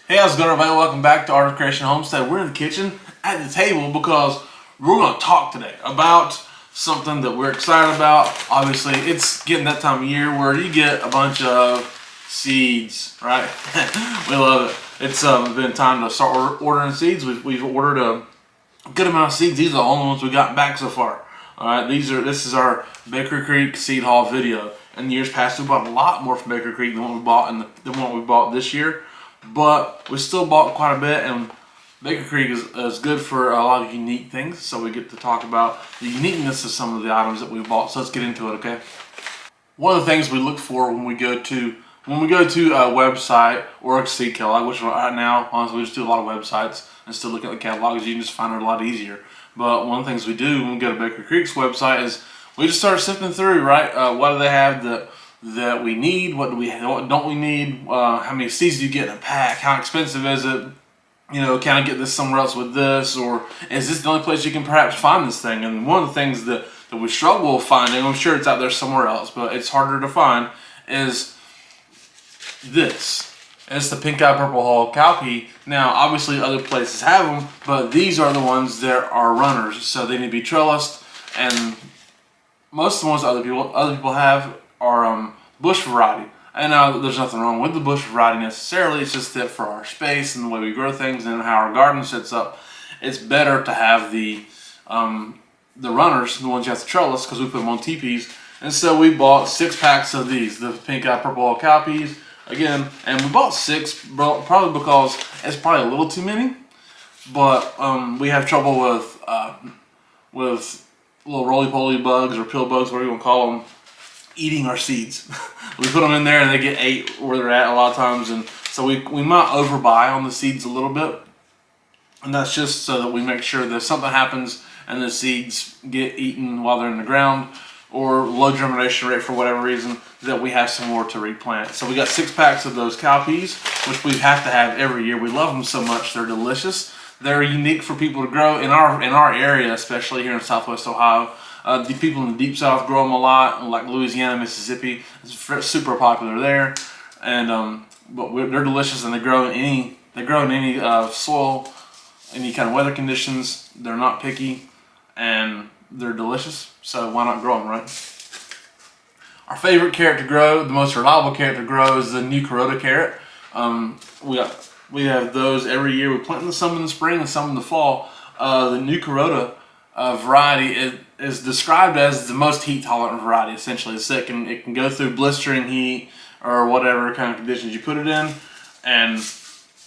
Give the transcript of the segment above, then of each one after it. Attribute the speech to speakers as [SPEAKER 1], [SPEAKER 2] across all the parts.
[SPEAKER 1] Hey, how's it going, everybody? Welcome back to Art of Creation Homestead. We're in the kitchen at the table because we're going to talk today about something that we're excited about. Obviously, it's getting that time of year where you get a bunch of seeds, right? We love it. It's been time to start ordering seeds. We've ordered a good amount of seeds. These are the only ones we got back so far. All right, this is our Baker Creek seed haul video. In years past, we bought a lot more from Baker Creek than what we bought than what we bought this year. But we still bought quite a bit, and Baker Creek is good for a lot of unique things. So we get to talk about the uniqueness of some of the items that we bought. So let's get into it, okay? One of the things we look for when we go to a website or a seed catalog, which right now, honestly, we just do a lot of websites and still look at the catalogs. You can just find it a lot easier. But one of the things we do when we go to Baker Creek's website is we just start sifting through, right? What do they have that we need? What don't we need? How many seeds do you get in a pack? How expensive is it? You know, can I get this somewhere else with this? Or is this the only place you can perhaps find this thing? And one of the things that we struggle with finding, I'm sure it's out there somewhere else, but it's harder to find, is this. It's the pink eye purple hull cowpea. Now, obviously other places have them, but these are the ones that are runners, so they need to be trellised. And most of the ones other people have are bush variety. And now there's nothing wrong with the bush variety necessarily. It's just that for our space and the way we grow things and how our garden sets up, it's better to have the runners, the ones you have to trellis, because we put them on teepees. And so we bought 6 packs of these, the pink eye purple hull cowpeas. Again, and we bought 6 probably because it's probably a little too many, but we have trouble with little roly-poly bugs or pill bugs, whatever you want to call them, eating our seeds. We put them in there and they get ate where they're at a lot of times, and so we might overbuy on the seeds a little bit, and that's just so that we make sure that if something happens and the seeds get eaten while they're in the ground, or low germination rate for whatever reason, that we have some more to replant. So we got 6 packs of those cowpeas, which we have to have every year. We love them so much. They're delicious. They're unique for people to grow in our area, especially here in Southwest Ohio. The people in the deep South grow them a lot, like Louisiana, Mississippi. It's super popular there, and they're delicious, and they grow in any soil, any kind of weather conditions. They're not picky, and they're delicious, so why not grow them, right? Our favorite carrot to grow, the most reliable carrot to grow, is the new Carota carrot. We have those every year. We plant some in the spring and some in the fall. The new Carota variety is described as the most heat tolerant variety, essentially. So it can go through blistering heat or whatever kind of conditions you put it in. And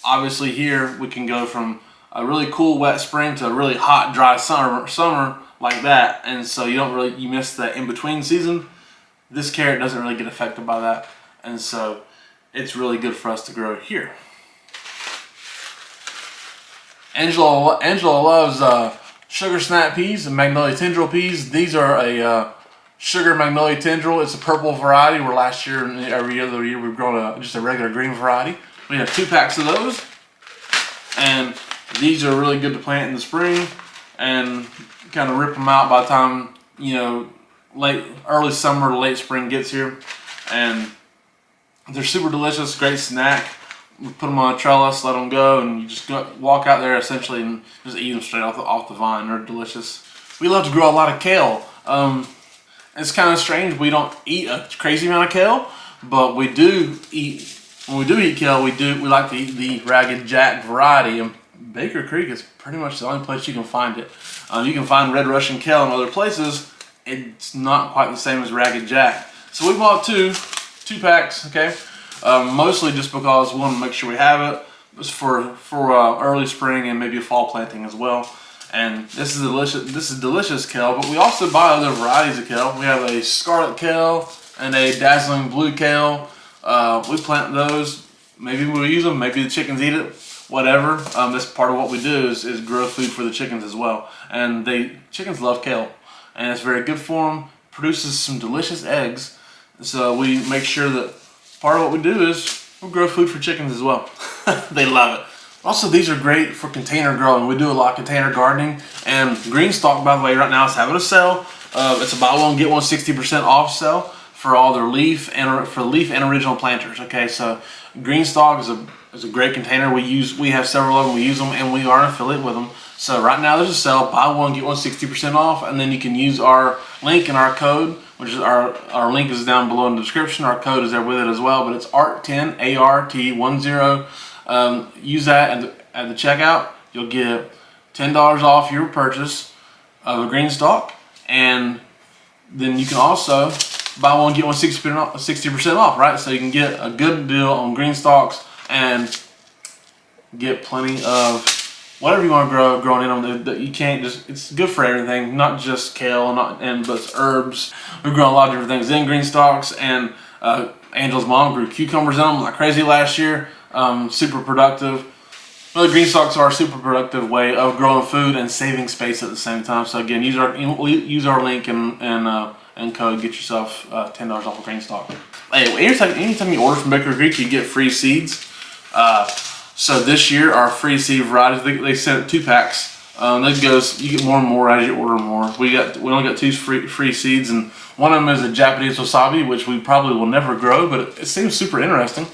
[SPEAKER 1] obviously here we can go from a really cool wet spring to a really hot dry summer like that, and so you miss that in between season. This carrot doesn't really get affected by that, and so it's really good for us to grow here. Angela loves sugar snap peas and magnolia tendril peas. These are a sugar magnolia tendril. It's a purple variety, where last year and every other year we've grown just a regular green variety. We have 2 packs of those, and these are really good to plant in the spring and kind of rip them out by the time, early summer to late spring gets here. And they're super delicious, great snack. We put them on a trellis, let them go, and you just walk out there essentially and just eat them straight off the vine. They're delicious. We love to grow a lot of kale. It's kind of strange. We don't eat a crazy amount of kale, but we do eat. When we do eat kale, we like to eat the Ragged Jack variety. And Baker Creek is pretty much the only place you can find it. You can find Red Russian kale in other places. It's not quite the same as Ragged Jack. So we bought two packs, okay? Mostly just because we want to make sure we have it. It's for early spring and maybe a fall planting as well. And this is delicious. This is delicious kale, but we also buy other varieties of kale. We have a scarlet kale and a dazzling blue kale. We plant those. Maybe we'll use them. Maybe the chickens eat it. Whatever. That's part of what we do is grow food for the chickens as well. And chickens love kale, and it's very good for them. Produces some delicious eggs. So we make sure that part of what we do is we grow food for chickens as well. They love it. Also, these are great for container growing. We do a lot of container gardening, and Greenstalk, by the way, right now is having a sale. It's a buy one get one 60% off sale for all their leaf and original planters. Okay, so Greenstalk is is a great container. We have several of them. We use them, and we are an affiliate with them. So right now there's a sale: buy one get one 60% off, and then you can use our link and our code, which is our link is down below in the description. Our code is there with it as well, but it's ART10 ART10. Use that at the checkout. You'll get $10 off your purchase of a Greenstalk, and then you can also buy one get one 60% off, right? So you can get a good deal on Greenstalks and get plenty of whatever you want to grow growing in them. You can't just, it's good for everything, not just kale, but it's herbs. We've grown a lot of different things in Greenstalks, and Angela's mom grew cucumbers in them like crazy last year. Super productive. Well, the Greenstalks are a super productive way of growing food and saving space at the same time. So again, use our link and code, get yourself $10 off of Greenstalk. Hey, anytime you order from Baker Creek, you get free seeds. So this year, our free seed varieties, they sent 2 packs. That goes, you get more and more as you order more. We only got 2 free seeds, and one of them is a Japanese wasabi, which we probably will never grow, but it seems super interesting.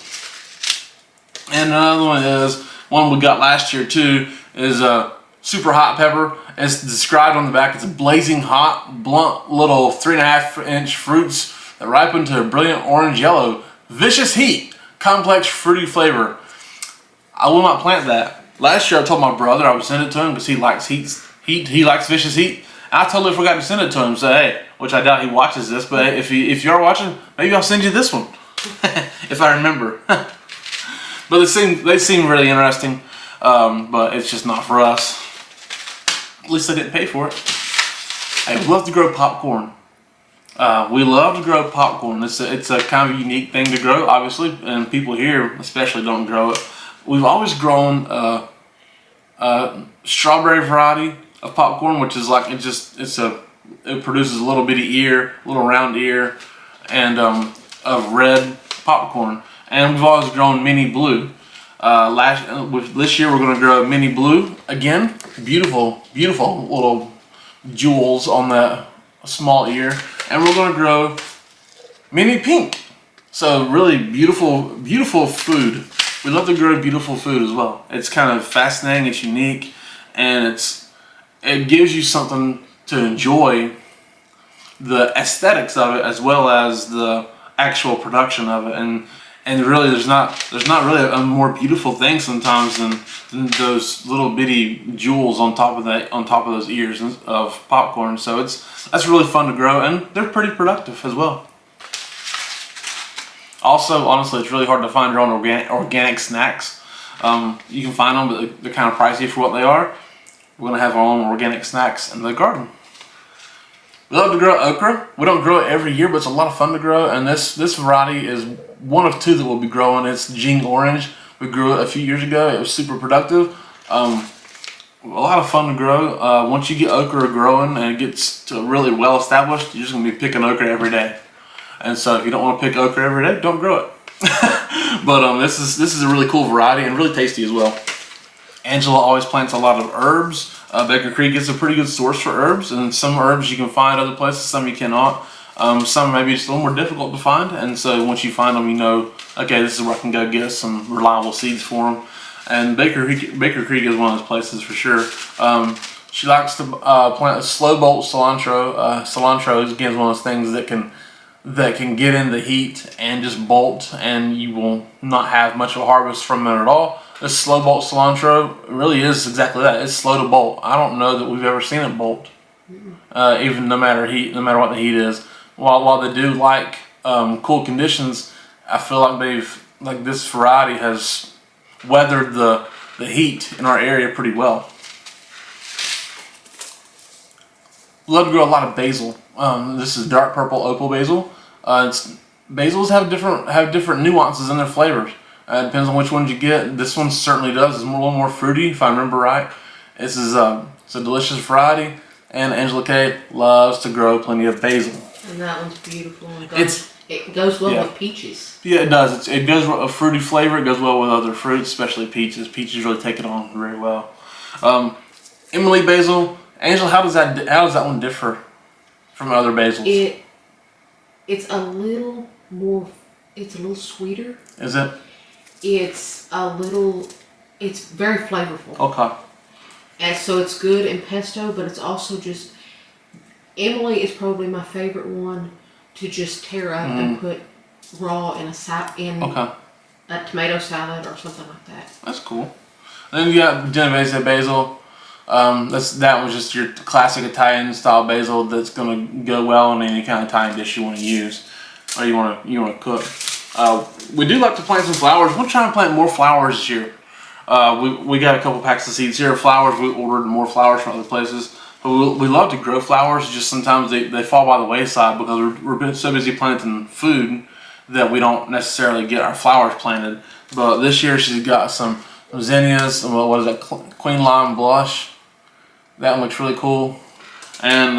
[SPEAKER 1] And another one is one we got last year too, is a super hot pepper. It's described on the back. It's a blazing hot, blunt little 3.5-inch fruits that ripen to a brilliant orange yellow. Vicious heat, complex fruity flavor. I will not plant that. Last year I told my brother I would send it to him because he likes heat. He likes vicious heat. I totally forgot to send it to him. So hey, which I doubt he watches this, but hey, if you are watching, maybe I'll send you this one if I remember. But they seem really interesting, but it's just not for us. At least I didn't pay for it. Hey, we love to grow popcorn. We love to grow popcorn. It's a kind of unique thing to grow, obviously, and people here especially don't grow it. We've always grown a strawberry variety of popcorn, which is like it produces a little bitty ear, little round ear, and of red popcorn. And we've always grown mini blue. This year we're going to grow mini blue again. Beautiful, beautiful little jewels on that small ear. And we're going to grow mini pink. So really beautiful, beautiful food. We love to grow beautiful food as well. It's kind of fascinating, it's unique, and it gives you something to enjoy the aesthetics of it as well as the actual production of it. And really there's not really a more beautiful thing sometimes than those little bitty jewels on top of those ears of popcorn. So that's really fun to grow, and they're pretty productive as well. Also, honestly, it's really hard to find your own organic snacks. You can find them, but they're kind of pricey for what they are. We're going to have our own organic snacks in the garden. We love to grow okra. We don't grow it every year, but it's a lot of fun to grow. And this variety is one of 2 that we'll be growing. It's Jing Orange. We grew it a few years ago. It was super productive. A lot of fun to grow. Once you get okra growing and it gets to really well established, you're just going to be picking okra every day. And so if you don't want to pick okra every day, don't grow it. But this is a really cool variety and really tasty as well. Angela always plants a lot of herbs. Baker Creek is a pretty good source for herbs, and some herbs you can find other places, some you cannot. Some maybe it's a little more difficult to find, and so once you find them, you know, okay, this is where I can go get some reliable seeds for them. And Baker Creek is one of those places for sure. She likes to plant a slow bolt cilantro. Cilantro is again one of those things that can get in the heat and just bolt, and you will not have much of a harvest from it at all. This slow bolt cilantro really is exactly that. It's slow to bolt. I don't know that we've ever seen it bolt, even no matter what the heat is. While they do like cool conditions, I feel like this variety has weathered the heat in our area pretty well. Love to grow a lot of basil. This is dark purple opal basil. Basils have different nuances in their flavors. It depends on which ones you get. This one certainly does. It's a little more fruity, if I remember right. It's a delicious variety, and Angela Kay loves to grow plenty of basil.
[SPEAKER 2] And that one's beautiful. It goes well with peaches.
[SPEAKER 1] Yeah, it does. It goes with a fruity flavor. It goes well with other fruits, especially peaches. Peaches really take it on very well. Emily basil. Angela, how does that one differ from other basils?
[SPEAKER 2] It's a little more. It's a little sweeter.
[SPEAKER 1] Is it?
[SPEAKER 2] It's it's very flavorful.
[SPEAKER 1] Okay.
[SPEAKER 2] And so it's good in pesto, but it's also just, Emily is probably my favorite one to just tear up and put raw in
[SPEAKER 1] Okay.
[SPEAKER 2] a tomato salad or something like that.
[SPEAKER 1] That's cool. And then you got Genovese basil. That was just your classic Italian style basil that's gonna go well in any kind of Italian dish you want to use or you want to cook. We do like to plant some flowers. We're trying to plant more flowers this year. We got a couple packs of seeds here. Flowers, we ordered more flowers from other places. But we love to grow flowers. Just sometimes they fall by the wayside because we're so busy planting food that we don't necessarily get our flowers planted. But this year she's got some zinnias. What is that? Queen Lime Blush. That one looks really cool. And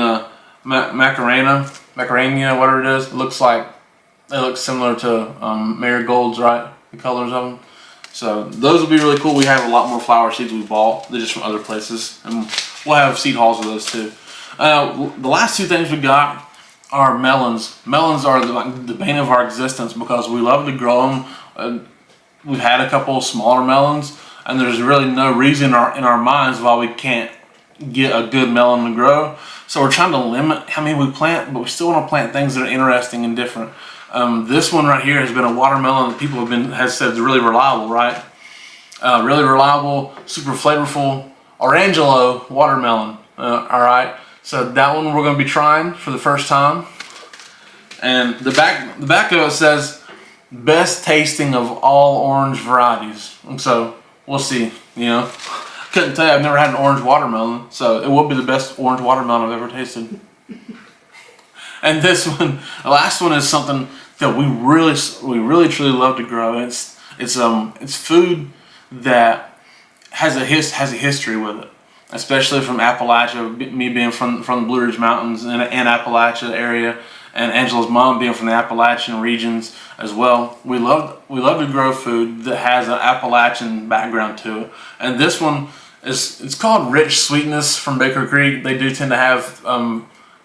[SPEAKER 1] Macarena, whatever it is. It looks similar to marigolds, right? The colors of them. So those will be really cool. We have a lot more flower seeds we bought. They're just from other places, and we'll have seed hauls of those too. The last two things we got are melons. Melons are the bane of our existence because we love to grow them. We've had a couple of smaller melons, and there's really no reason in our minds why we can't get a good melon to grow. So we're trying to limit how many we plant, but we still want to plant things that are interesting and different. This one right here has been a watermelon that people have said is really reliable, right? Really reliable, super flavorful, Orangelo watermelon. All right, so that one we're going to be trying for the first time. And the back of it says best tasting of all orange varieties. And so we'll see. Couldn't tell you. I've never had an orange watermelon, so it will be the best orange watermelon I've ever tasted. And this one, the last one, is something that we really truly love to grow. It's food that has a history with it, especially from Appalachia. Me being from the Blue Ridge Mountains and Appalachia area, and Angela's mom being from the Appalachian regions as well. We love to grow food that has an Appalachian background to it. And this one it's called Rich Sweetness from Baker Creek. They do tend to have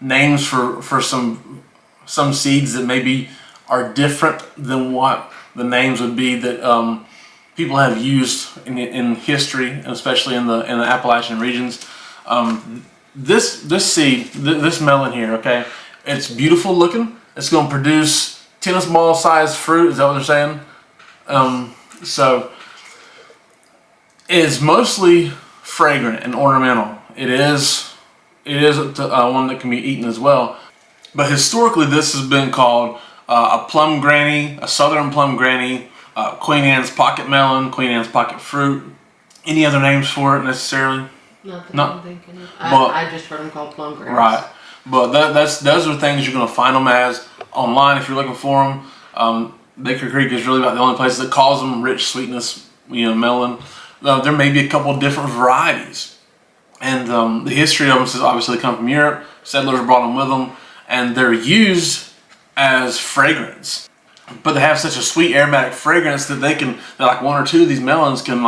[SPEAKER 1] names for some seeds that maybe are different than what the names would be that people have used in history, and especially in the Appalachian regions. This seed, this melon here, okay, it's beautiful looking. It's going to produce tennis ball sized fruit. Is that what they're saying? So it's mostly fragrant and ornamental. It is one that can be eaten as well. But historically, this has been called a plum granny, a southern plum granny, Queen Anne's pocket melon, Queen Anne's pocket fruit. Any other names for it necessarily?
[SPEAKER 2] Nothing.
[SPEAKER 1] No.
[SPEAKER 2] I'm thinking of. I just heard them called plum grannies.
[SPEAKER 1] Right. But those are things you're going to find them as online if you're looking for them. Baker Creek is really about the only place that calls them Rich Sweetness, melon. There may be a couple different varieties. And the history of them has obviously come from Europe. Settlers brought them with them. And they're used as fragrance. But they have such a sweet aromatic fragrance that that like one or two of these melons can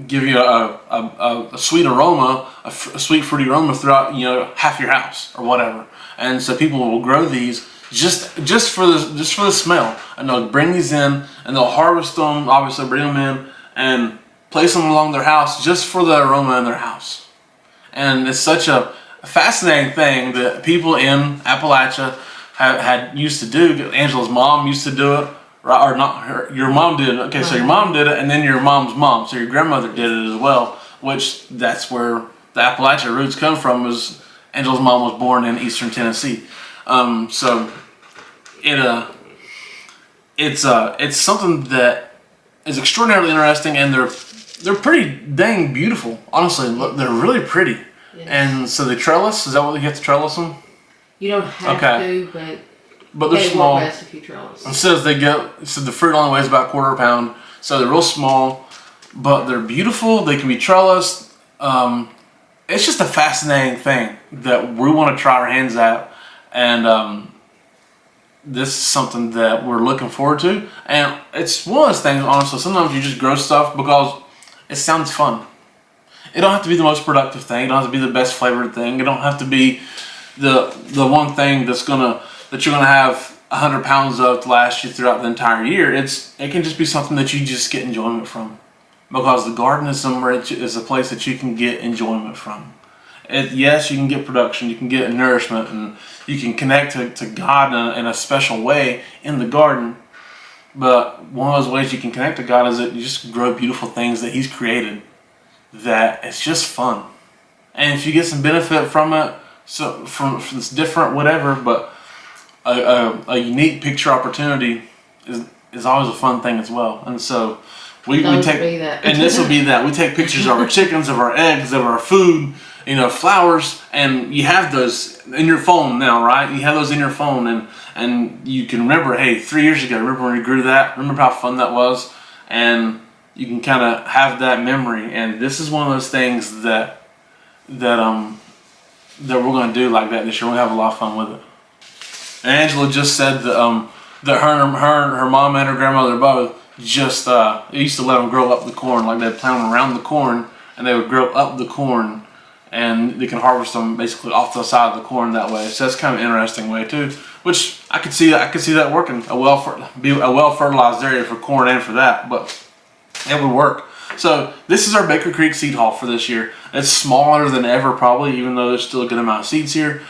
[SPEAKER 1] give you a sweet aroma, a sweet fruity aroma throughout half your house or whatever. And so people will grow these just for the smell, and they'll bring these in and they'll harvest them, obviously bring them in and place them along their house just for the aroma in their house. And it's such a fascinating thing that people in Appalachia had used to do. Angela's mom used to do it. Right, or not her, your mom did it. Okay, so your mom did it, and then your mom's mom, so your grandmother did it as well, which that's where the Appalachia roots come from, is Angela's mom was born in eastern Tennessee. So it's something that is extraordinarily interesting, and they're pretty dang beautiful. Honestly, look, they're really pretty.
[SPEAKER 2] Yes.
[SPEAKER 1] And so they trellis, is that what you have to trellis them?
[SPEAKER 2] You don't have to,
[SPEAKER 1] but they're small.
[SPEAKER 2] Best if you trellis.
[SPEAKER 1] It says the fruit only weighs about 1/4 pound, so they're real small, but they're beautiful. They can be trellised. It's just a fascinating thing that we want to try our hands at, and this is something that we're looking forward to. And it's one of those things, honestly, sometimes you just grow stuff because it sounds fun. It don't have to be the most productive thing. It don't have to be the best flavored thing. It don't have to be the one thing that you're gonna have 100 pounds of to last you throughout the entire year. It can just be something that you just get enjoyment from, because the garden is is a place that you can get enjoyment from. Yes, you can get production, you can get nourishment, and you can connect to God in a special way in the garden. But one of those ways you can connect to God is that you just grow beautiful things that He's created. That it's just fun, and if you get some benefit from it, so from it's different, whatever. But a unique picture opportunity is always a fun thing as well. And so we take, and this will be that we take pictures of our chickens, of our eggs, of our food, flowers, and you have those in your phone now, right? You have those in your phone, and you can remember, hey, 3 years ago, remember when we grew that? Remember how fun that was? And you can kind of have that memory. And this is one of those things that we're going to do like that this year. We're going to have a lot of fun with it. Angela just said that her mom and her grandmother both just used to let them grow up the corn. Like they'd plant them around the corn, and they would grow up the corn, and they can harvest them basically off the side of the corn that way. So that's kind of an interesting way too. Which I could see that working. Be a well fertilized area for corn and for that, but it would work. So this is our Baker Creek seed haul for this year. It's smaller than ever probably, even though there's still a good amount of seeds here.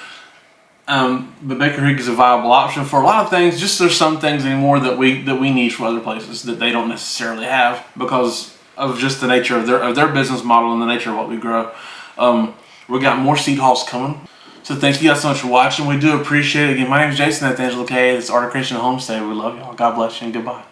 [SPEAKER 1] But Baker Creek is a viable option for a lot of things. Just there's some things anymore that we need from other places that they don't necessarily have because of just the nature of their business model and the nature of what we grow. We got more seed hauls coming. So thank you guys so much for watching. We do appreciate it. Again, my name is Jason. That's Angela Kale. It's Art of Creation Homestead. We love y'all. God bless you and goodbye.